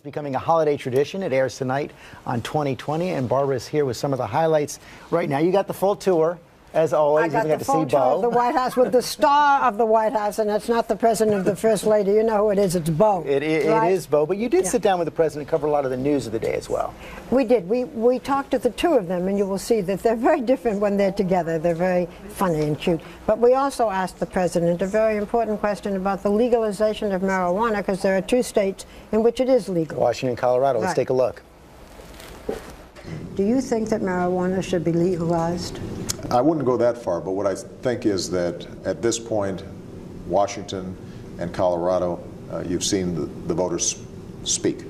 becoming a holiday tradition. It airs tonight on 2020, and Barbara's here with some of the highlights right now. You got the full tour, as always. I got the full tour of the White House with the star of the White House, and it's not the president or the first lady. You know who it is. It's Beau. It is Beau, but you did sit down with the president and cover a lot of the news of the day as well. We did. We talked to the two of them, and you will see that they're very different when they're together. They're very funny and cute. But we also asked the president a very important question about the legalization of marijuana, because there are two states in which it is legal. Washington and Colorado. Let's take a look. Do you think that marijuana should be legalized? I wouldn't go that far, but what I think is that at this point, Washington and Colorado, you've seen the voters speak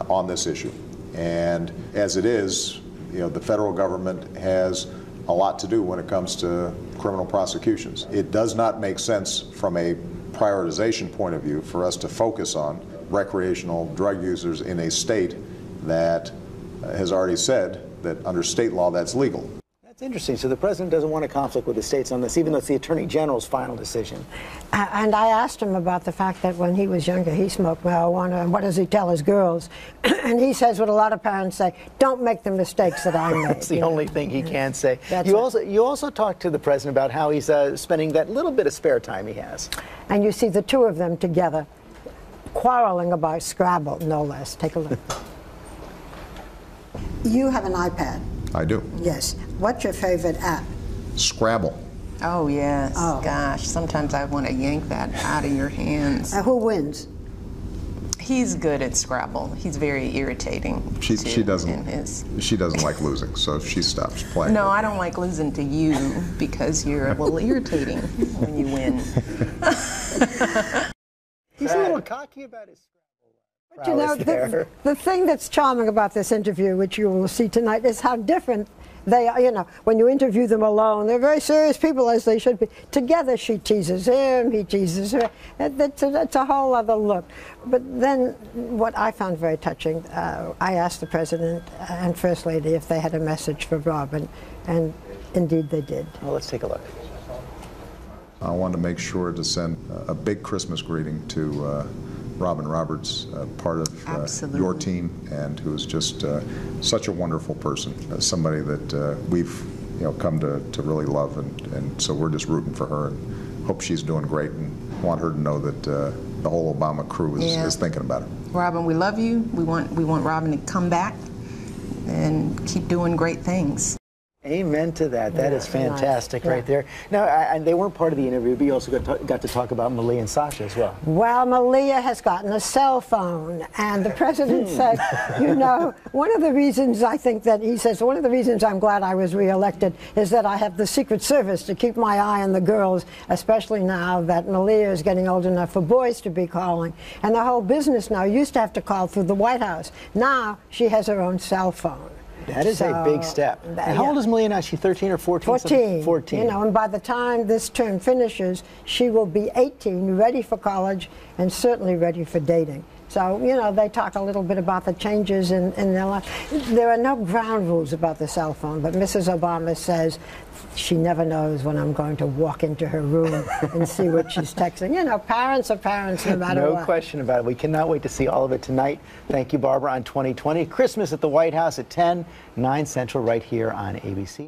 on this issue. And as it is, you know, the federal government has a lot to do when it comes to criminal prosecutions. It does not make sense from a prioritization point of view for us to focus on recreational drug users in a state that has already said that under state law that's legal. That's interesting. So the president doesn't want a conflict with the states on this, even though it's the Attorney General's final decision. And I asked him about the fact that when he was younger, he smoked marijuana, and what does he tell his girls? And he says what a lot of parents say: don't make the mistakes that I made. That's the only thing he can say. That's you also talked to the president about how he's spending that little bit of spare time he has. And you see the two of them together, quarreling about Scrabble, no less. Take a look. You have an iPad. I do. Yes. What's your favorite app? Scrabble. Oh, yes. Oh. Gosh, sometimes I want to yank that out of your hands. Who wins? He's good at Scrabble. He's very irritating. She doesn't like losing, so she stops playing. No, I don't like losing to you because you're a little irritating when you win. He's a little cocky about his Scrabble. But you know, the thing that's charming about this interview, which you will see tonight, is how different they are. You know, when you interview them alone, they're very serious people, as they should be. Together, she teases him, he teases her. That's a whole other look. But then, what I found very touching, I asked the president and first lady if they had a message for Robin, and indeed they did. Well, let's take a look. I wanted to make sure to send a big Christmas greeting to Robin Roberts, part of your team, and who is just such a wonderful person, somebody that we've come to really love, and so we're just rooting for her and hope she's doing great, and want her to know that the whole Obama crew is thinking about her. Robin, we love you. We want Robin to come back and keep doing great things. Amen to that. That is fantastic right there. Now, and they weren't part of the interview, but you also got to talk about Malia and Sasha as well. Well, Malia has gotten a cell phone, and the president said, you know, one of the reasons I think that he says, one of the reasons I'm glad I was reelected is that I have the Secret Service to keep my eye on the girls, especially now that Malia is getting old enough for boys to be calling. And the whole business now used to have to call through the White House. Now she has her own cell phone. That is a big step. And how old is Malia now? Is she 13 or 14? 14. 14. You know, and by the time this term finishes, she will be 18, ready for college, and certainly ready for dating. So, you know, they talk a little bit about the changes in their life. There are no ground rules about the cell phone, but Mrs. Obama says she never knows when I'm going to walk into her room and see what she's texting. You know, parents are parents no matter what. No question about it. We cannot wait to see all of it tonight. Thank you, Barbara, on 2020. Christmas at the White House at 10, 9 Central, right here on ABC.